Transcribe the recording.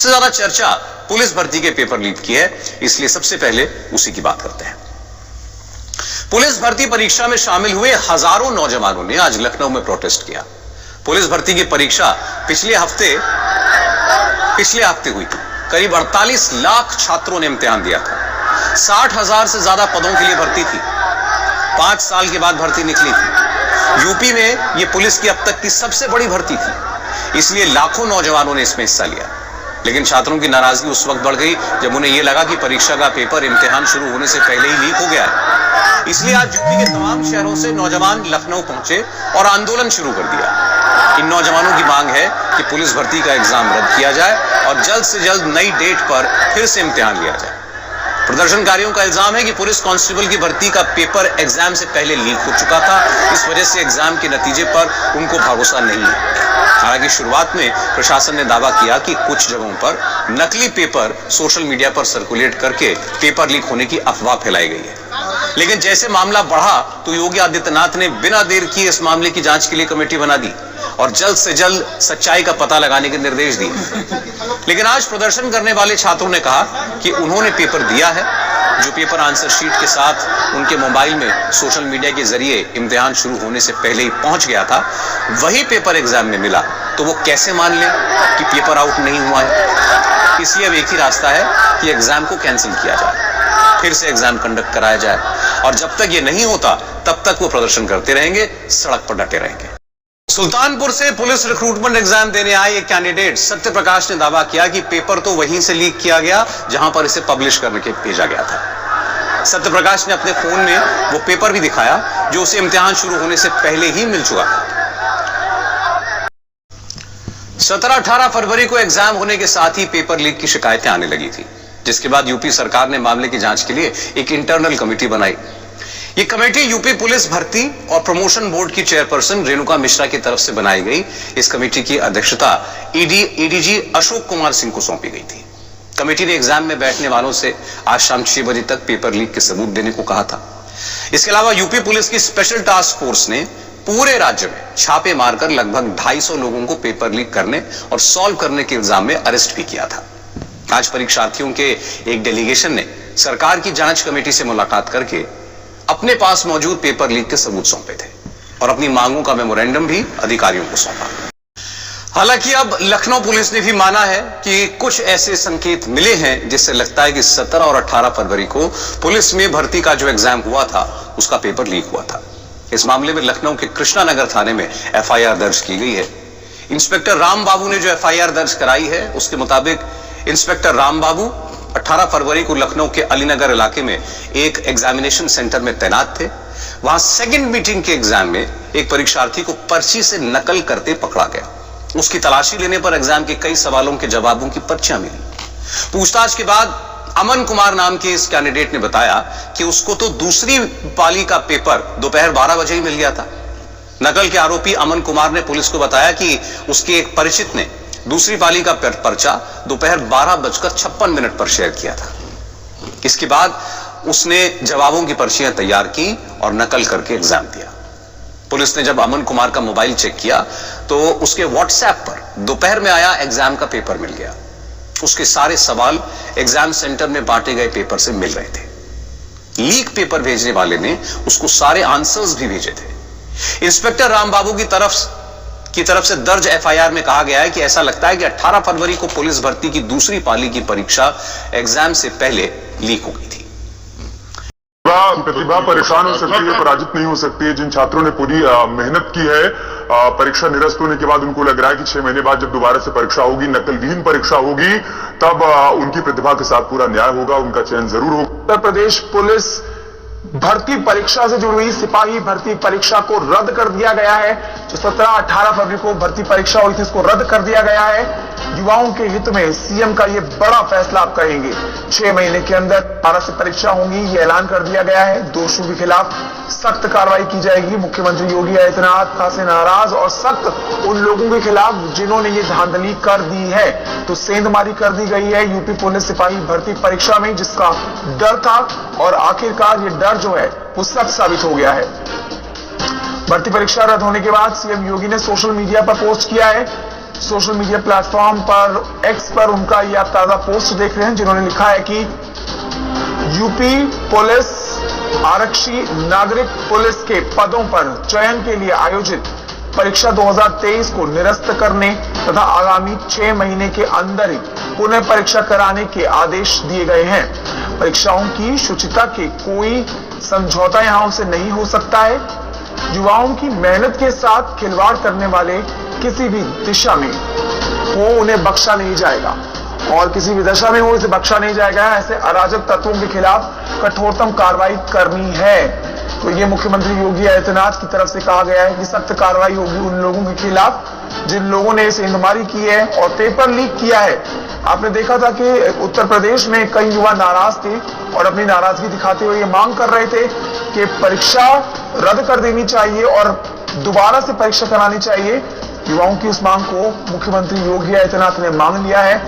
सबसे ज्यादा चर्चा पुलिस भर्ती के पेपर लीक की है, इसलिए सबसे पहले उसी की बात करते हैं। पुलिस भर्ती परीक्षा में शामिल हुए हजारों नौजवानों ने आज लखनऊ में प्रोटेस्ट किया। पुलिस भर्ती की परीक्षा पिछले हफ्ते हुई थी। करीब 48 लाख छात्रों ने इम्तिहान दिया था। 60,000 से ज्यादा पदों के लिए भर्ती थी। 5 साल के बाद भर्ती निकली थी। यूपी में यह पुलिस की अब तक की सबसे बड़ी भर्ती थी, इसलिए लाखों नौजवानों ने इसमें हिस्सा लिया। लेकिन छात्रों की नाराजगी उस वक्त बढ़ गई जब उन्हें यह लगा कि परीक्षा का पेपर इम्तिहान शुरू होने से पहले ही लीक हो गया है। इसलिए आज यूपी के तमाम शहरों से नौजवान लखनऊ पहुंचे और आंदोलन शुरू कर दिया। इन नौजवानों की मांग है कि पुलिस भर्ती का एग्जाम रद्द किया जाए और जल्द से जल्द नई डेट पर फिर से इम्तिहान लिया जाए। प्रदर्शनकारियों का इल्जाम है कि पुलिस कांस्टेबल की भर्ती का पेपर एग्जाम से पहले लीक हो चुका था। इस वजह से एग्जाम के नतीजे पर उनको भरोसा नहीं है। हालांकि शुरुआत में प्रशासन ने दावा किया कि कुछ जगहों पर नकली पेपर सोशल मीडिया पर सर्कुलेट करके पेपर लीक होने की अफवाह फैलाई गई है। लेकिन जैसे मामला बढ़ा तो योगी आदित्यनाथ ने बिना देर किए इस मामले की जांच के लिए कमेटी बना दी और जल्द से जल्द सच्चाई का पता लगाने के निर्देश दिए। लेकिन आज प्रदर्शन करने वाले छात्रों ने कहा कि उन्होंने पेपर दिया है। जो पेपर आंसर शीट के साथ उनके मोबाइल में सोशल मीडिया के जरिए इम्तिहान शुरू होने से पहले ही पहुंच गया था, वही पेपर एग्जाम में मिला तो वो कैसे मान लें कि पेपर आउट नहीं हुआ है। इसलिए अब एक ही रास्ता है कि एग्जाम को कैंसिल किया जाए, फिर से एग्जाम कंडक्ट कराया जाए और जब तक ये नहीं होता तब तक वो प्रदर्शन करते रहेंगे, सड़क पर डटे रहेंगे। सुल्तानपुर से पुलिस रिक्रूटमेंट एग्जाम देने आए एक कैंडिडेट सत्य प्रकाश ने दावा किया कि पेपर तो वहीं से लीक किया गया जहां पर इसे पब्लिश करने के भेजा गया था। सत्य प्रकाश ने अपने फोन में वो पेपर भी दिखाया जो उसे इम्तिहान शुरू होने से पहले ही मिल चुका था। 17-18 फरवरी को एग्जाम होने के साथ ही पेपर लीक की शिकायतें आने लगी थी, जिसके बाद यूपी सरकार ने मामले की जांच के लिए एक इंटरनल कमेटी बनाई। ये कमेटी यूपी पुलिस भर्ती और प्रमोशन बोर्ड की चेयरपर्सन रेणुका मिश्रा की तरफ से बनाई गई। इस कमेटी की अध्यक्षता एडीजी अशोक कुमार सिंह को सौंपी गई थी। कमेटी ने एग्जाम में बैठने वालों से आज शाम 6 बजे तक पेपर लीक के सबूत देने को कहा था। इसके अलावा यूपी पुलिस की स्पेशल टास्क फोर्स ने पूरे राज्य में छापे मारकर लगभग 250 लोगों को पेपर लीक करने और सॉल्व करने के इल्जाम में अरेस्ट भी किया था। आज परीक्षार्थियों के एक डेलीगेशन ने सरकार की जांच कमेटी से मुलाकात करके अपने पास मौजूद पेपर लीक के सबूत सौंपे थे और अपनी मांगों का मेमोरेंडम भी अधिकारियों को सौंपा। हालांकि अब लखनऊ पुलिस ने भी माना है कि कुछ ऐसे संकेत मिले हैं जिससे लगता है कि 17 और 18 फरवरी को पुलिस में भर्ती का जो एग्जाम हुआ था उसका पेपर लीक हुआ था। इस मामले में लखनऊ के कृष्णानगर थाने में एफआईआर दर्ज की गई है। इंस्पेक्टर राम बाबू ने जो एफआईआर दर्ज कराई है उसके मुताबिक इंस्पेक्टर राम बाबू 18 फरवरी को लखनऊ के अलीनगर इलाके में एक एग्जामिनेशन सेंटर में तैनात थे। वहां सेकंड मीटिंग के एग्जाम में एक परीक्षार्थी को पर्ची से नकल करते पकड़ा गया। उसकी तलाशी लेने पर एग्जाम के कई सवालों के जवाबों की पर्चियां मिली। पूछताछ के बाद अमन कुमार नाम के इस कैंडिडेट ने बताया कि उसको तो दूसरी पाली का पेपर दोपहर 12 बजे ही मिल गया था। नकल के आरोपी अमन कुमार ने पुलिस को बताया कि उसके एक परिचित ने दूसरी पाली का पर्चा दोपहर 12:56 पर शेयर किया था। इसके बाद उसने जवाबों की पर्चियां तैयार की और नकल करके एग्जाम दिया। पुलिस ने जब अमन कुमार का मोबाइल चेक किया तो उसके व्हाट्सएप पर दोपहर में आया एग्जाम का पेपर मिल गया। उसके सारे सवाल एग्जाम सेंटर में बांटे गए पेपर से मिल रहे थे। लीक पेपर भेजने वाले ने उसको सारे आंसर्स भी भेजे थे। इंस्पेक्टर राम बाबू की तरफ से दर्ज एफआईआर में कहा गया है कि ऐसा लगता है कि 18 फरवरी को पुलिस भर्ती की दूसरी पाली की परीक्षा एग्जाम से पहले लीक हो गई थी। प्रतिभा परेशान हो सकती है, पराजित नहीं हो सकती है। जिन छात्रों ने पूरी मेहनत की है, परीक्षा निरस्त होने के बाद उनको लग रहा है कि 6 महीने बाद जब दोबारा से परीक्षा होगी, नकल विहीन परीक्षा होगी, तब उनकी प्रतिभा के साथ पूरा न्याय होगा, उनका चयन जरूर होगा। उत्तर प्रदेश पुलिस भर्ती परीक्षा से जुड़ी हुई सिपाही भर्ती परीक्षा को रद्द कर दिया गया है। जो 17-18 फरवरी को भर्ती परीक्षा हुई थी उसको रद्द कर दिया गया है। युवाओं के हित में सीएम का यह बड़ा फैसला आप कहेंगे। 6 महीने के अंदर 12 से परीक्षा होंगी, ये ऐलान कर दिया गया है। दोषियों के खिलाफ सख्त कार्रवाई की जाएगी। मुख्यमंत्री योगी आदित्यनाथ से नाराज और सख्त उन लोगों के खिलाफ जिन्होंने ये धांधली कर दी है। तो सेंधमारी कर दी गई है यूपी पुलिस सिपाही भर्ती परीक्षा में, जिसका डर था और आखिरकार ये डर जो है वो सच साबित हो गया है। भर्ती परीक्षा रद्द होने के बाद सीएम योगी ने सोशल मीडिया पर पोस्ट किया है सोशल मीडिया प्लेटफॉर्म पर एक्स पर उनका यह आप ताजा पोस्ट देख रहे हैं, जिन्होंने लिखा है कि यूपी पुलिस आरक्षी नागरिक पुलिस के पदों पर चयन के लिए आयोजित परीक्षा 2023 को निरस्त करने तथा आगामी 6 महीने के अंदर ही पुनः परीक्षा कराने के आदेश दिए गए हैं। परीक्षाओं की शुचिता के कोई समझौता यहां से नहीं हो सकता है। युवाओं की मेहनत के साथ खिलवाड़ करने वाले किसी भी दिशा में हो उन्हें बख्शा नहीं जाएगा और किसी भी दशा में हो इसे बख्शा नहीं जाएगा। ऐसे अराजक तत्वों के खिलाफ कठोरतम कार्रवाई करनी है। तो ये मुख्यमंत्री योगी आदित्यनाथ की तरफ से कहा गया है कि सख्त कार्रवाई होगी उन लोगों के खिलाफ जिन लोगों ने इसे इंधमारी की है और पेपर लीक किया है। आपने देखा था कि उत्तर प्रदेश में कई युवा नाराज थे और अपनी नाराजगी दिखाते हुए ये मांग कर रहे थे कि परीक्षा रद्द कर देनी चाहिए और दोबारा से परीक्षा करानी चाहिए। युवाओं की उस मांग को मुख्यमंत्री योगी आदित्यनाथ ने मान लिया है